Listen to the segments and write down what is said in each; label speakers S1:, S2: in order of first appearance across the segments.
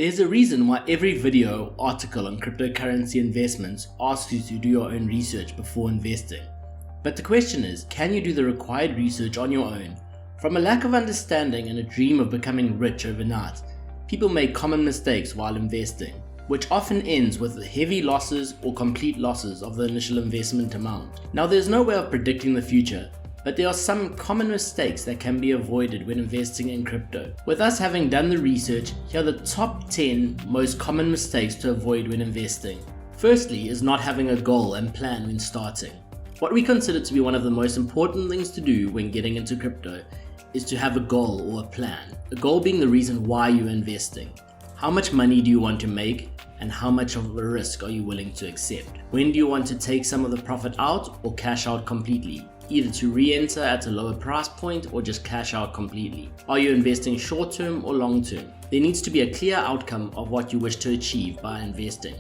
S1: There's a reason why every video or article on cryptocurrency investments asks you to do your own research before investing. But the question is, can you do the required research on your own? From a lack of understanding and a dream of becoming rich overnight, people make common mistakes while investing, which often ends with heavy losses or complete losses of the initial investment amount. Now, there's no way of predicting the future, but there are some common mistakes that can be avoided when investing in crypto. With us having done the research, here are the top 10 most common mistakes to avoid when investing. Firstly is not having a goal and plan when starting. What we consider to be one of the most important things to do when getting into crypto is to have a goal or a plan. A goal being the reason why you're investing. How much money do you want to make, and how much of a risk are you willing to accept? When do you want to take some of the profit out or cash out completely? Either to re-enter at a lower price point or just cash out completely. Are you investing short term or long term? There needs to be a clear outcome of what you wish to achieve by investing,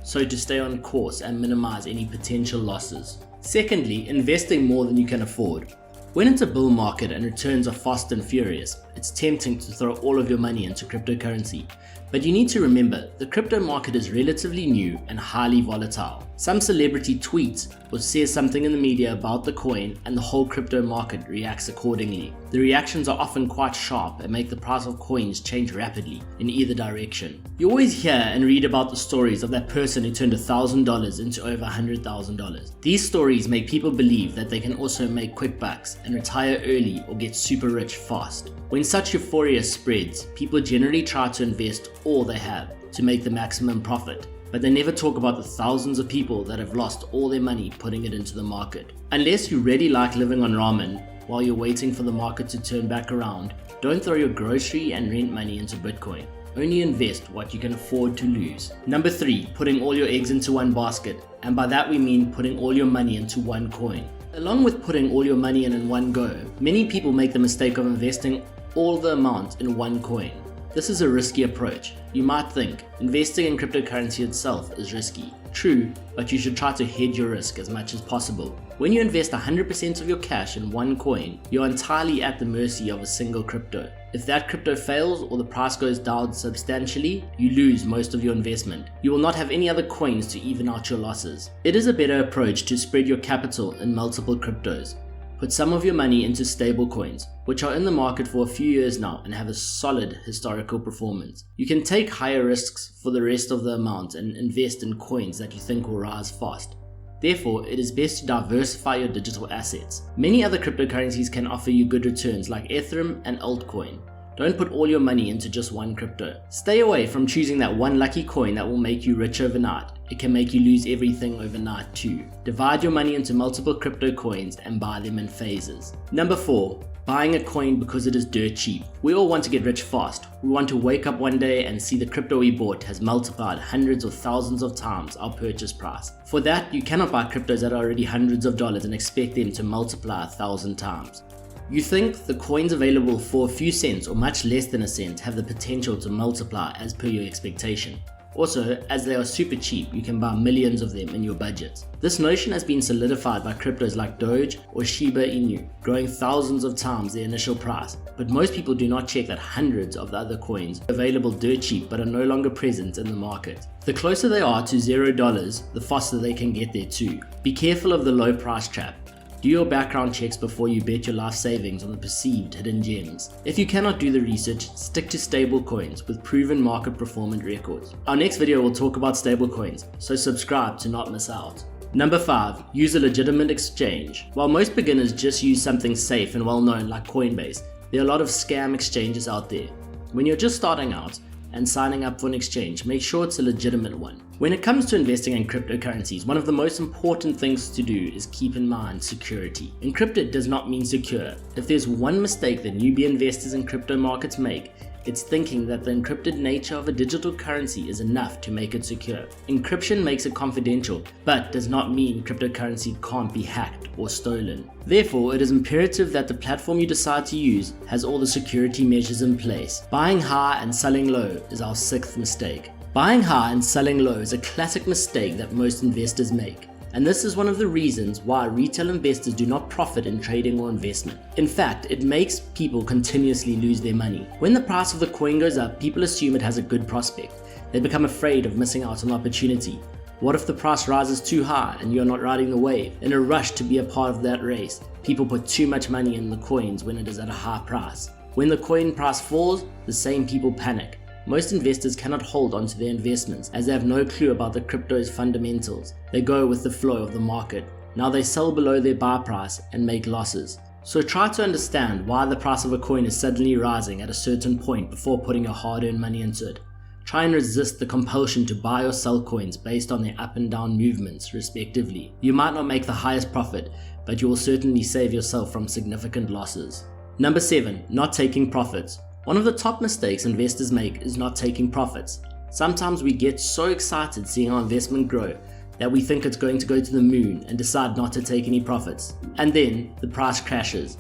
S1: so to stay on course and minimize any potential losses. Secondly, investing more than you can afford. When it's a bull market and returns are fast and furious, it's tempting to throw all of your money into cryptocurrency. But you need to remember, the crypto market is relatively new and highly volatile. Some celebrity tweets or says something in the media about the coin and the whole crypto market reacts accordingly. The reactions are often quite sharp and make the price of coins change rapidly in either direction. You always hear and read about the stories of that person who turned $1,000 into over $100,000. These stories make people believe that they can also make quick bucks and retire early or get super rich fast. When such euphoria spreads, people generally try to invest all they have to make the maximum profit, but they never talk about the thousands of people that have lost all their money putting it into the market. Unless you really like living on ramen while you're waiting for the market to turn back around, don't throw your grocery and rent money into Bitcoin. Only invest what you can afford to lose. Number 3, putting all your eggs into one basket, and by that we mean putting all your money into one coin. Along with putting all your money in one go, many people make the mistake of investing all the amount in one coin. This is a risky approach. You might think investing in cryptocurrency itself is risky. True, but you should try to hedge your risk as much as possible. When you invest 100% of your cash in one coin, you're entirely at the mercy of a single crypto. If that crypto fails or the price goes down substantially, you lose most of your investment. You will not have any other coins to even out your losses. It is a better approach to spread your capital in multiple cryptos. Put some of your money into stable coins, which are in the market for a few years now and have a solid historical performance. You can take higher risks for the rest of the amount and invest in coins that you think will rise fast. Therefore, it is best to diversify your digital assets. Many other cryptocurrencies can offer you good returns like Ethereum and altcoin. Don't put all your money into just one crypto. Stay away from choosing that one lucky coin that will make you rich overnight. It can make you lose everything overnight too. Divide your money into multiple crypto coins and buy them in phases. Number 4, buying a coin because it is dirt cheap. We all want to get rich fast. We want to wake up one day and see the crypto we bought has multiplied hundreds or thousands of times our purchase price. For that, you cannot buy cryptos that are already hundreds of dollars and expect them to multiply 1,000 times. You think the coins available for a few cents or much less than a cent have the potential to multiply as per your expectation. Also, as they are super cheap, you can buy millions of them in your budget. This notion has been solidified by cryptos like Doge or Shiba Inu, growing thousands of times their initial price. But most people do not check that hundreds of the other coins are available dirt cheap but are no longer present in the market. The closer they are to $0, the faster they can get there too. Be careful of the low price trap. Do your background checks before you bet your life savings on the perceived hidden gems. If you cannot do the research, stick to stable coins with proven market performance records. Our next video will talk about stable coins, so subscribe to not miss out. Number 5, use a legitimate exchange. While most beginners just use something safe and well known like Coinbase, there are a lot of scam exchanges out there. When you're just starting out and signing up for an exchange, make sure it's a legitimate one. When it comes to investing in cryptocurrencies, one of the most important things to do is keep in mind security. Encrypted does not mean secure. If there's one mistake that newbie investors in crypto markets make, it's thinking that the encrypted nature of a digital currency is enough to make it secure. Encryption makes it confidential, but does not mean cryptocurrency can't be hacked or stolen. Therefore, it is imperative that the platform you decide to use has all the security measures in place. Buying high and selling low is our 6th mistake. Buying high and selling low is a classic mistake that most investors make. And this is one of the reasons why retail investors do not profit in trading or investment. In fact, it makes people continuously lose their money. When the price of the coin goes up, people assume it has a good prospect. They become afraid of missing out on opportunity. What if the price rises too high and you're not riding the wave? In a rush to be a part of that race, people put too much money in the coins when it is at a high price. When the coin price falls, the same people panic. Most investors cannot hold onto their investments as they have no clue about the crypto's fundamentals. They go with the flow of the market. Now they sell below their buy price and make losses. So try to understand why the price of a coin is suddenly rising at a certain point before putting your hard-earned money into it. Try and resist the compulsion to buy or sell coins based on their up and down movements respectively. You might not make the highest profit, but you will certainly save yourself from significant losses. Number 7. Not taking profits. One of the top mistakes investors make is not taking profits. Sometimes we get so excited seeing our investment grow that we think it's going to go to the moon and decide not to take any profits. And then the price crashes.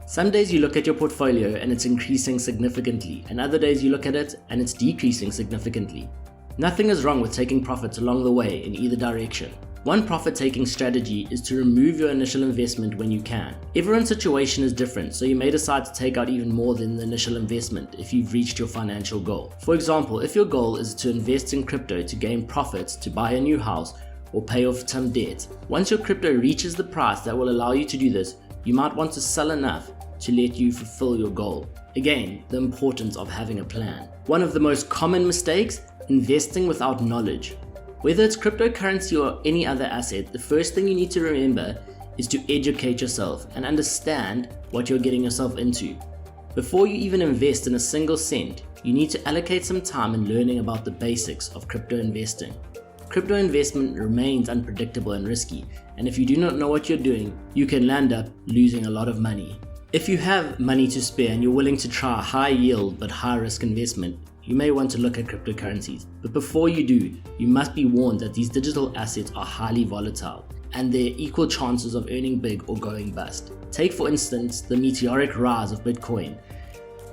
S1: Some days you look at your portfolio and it's increasing significantly, and other days you look at it and it's decreasing significantly. Nothing is wrong with taking profits along the way in either direction. One profit-taking strategy is to remove your initial investment when you can. Everyone's situation is different, so you may decide to take out even more than the initial investment if you've reached your financial goal. For example, if your goal is to invest in crypto to gain profits to buy a new house or pay off some debt, once your crypto reaches the price that will allow you to do this, you might want to sell enough to let you fulfill your goal. Again, the importance of having a plan. One of the most common mistakes, investing without knowledge. Whether it's cryptocurrency or any other asset, the first thing you need to remember is to educate yourself and understand what you're getting yourself into. Before you even invest in a single cent, you need to allocate some time in learning about the basics of crypto investing. Crypto investment remains unpredictable and risky, and if you do not know what you're doing, you can land up losing a lot of money. If you have money to spare and you're willing to try a high yield but high risk investment, you may want to look at cryptocurrencies. But before you do, you must be warned that these digital assets are highly volatile and there are equal chances of earning big or going bust. Take for instance the meteoric rise of Bitcoin,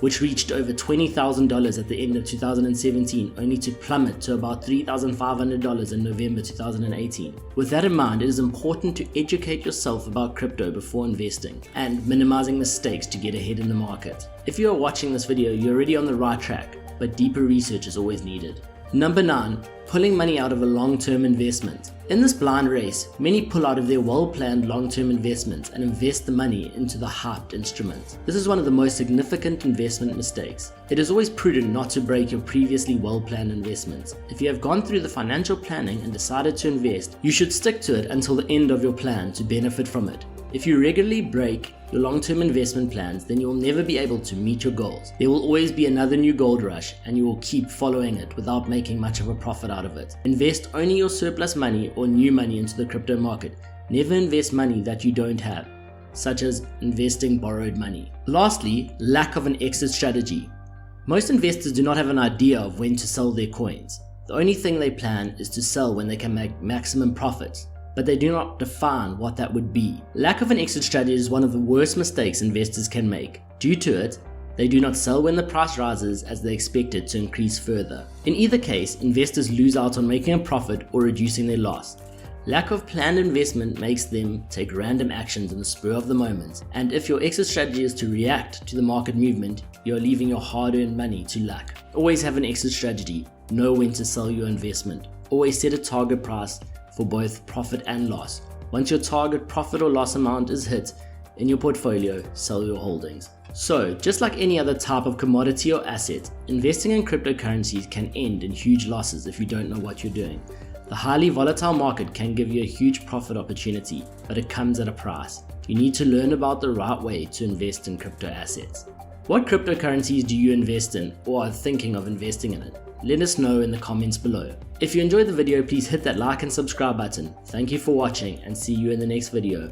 S1: which reached over $20,000 at the end of 2017, only to plummet to about $3,500 in November 2018. With that in mind, it is important to educate yourself about crypto before investing and minimizing mistakes to get ahead in the market. If you are watching this video, you're already on the right track, but deeper research is always needed. Number 9. Pulling money out of a long-term investment. In this blind race, many pull out of their well-planned long-term investments and invest the money into the hyped instrument. This is one of the most significant investment mistakes. It is always prudent not to break your previously well-planned investments. If you have gone through the financial planning and decided to invest, you should stick to it until the end of your plan to benefit from it. If you regularly break your long-term investment plans, then you will never be able to meet your goals. There will always be another new gold rush and you will keep following it without making much of a profit out of it. Invest only your surplus money or new money into the crypto market. Never invest money that you don't have, such as investing borrowed money. Lastly, lack of an exit strategy. Most investors do not have an idea of when to sell their coins. The only thing they plan is to sell when they can make maximum profits, but they do not define what that would be. Lack of an exit strategy is one of the worst mistakes investors can make. Due to it, they do not sell when the price rises as they expect it to increase further. In either case, investors lose out on making a profit or reducing their loss. Lack of planned investment makes them take random actions in the spur of the moment, and if your exit strategy is to react to the market movement, you are leaving your hard-earned money to luck. Always have an exit strategy. Know when to sell your investment. Always set a target price for both profit and loss. Once your target profit or loss amount is hit in your portfolio, sell your holdings. So, just like any other type of commodity or asset, investing in cryptocurrencies can end in huge losses if you don't know what you're doing. The highly volatile market can give you a huge profit opportunity, but it comes at a price. You need to learn about the right way to invest in crypto assets. What cryptocurrencies do you invest in or are thinking of investing in it? Let us know in the comments below. If you enjoyed the video, please hit that like and subscribe button. Thank you for watching and see you in the next video.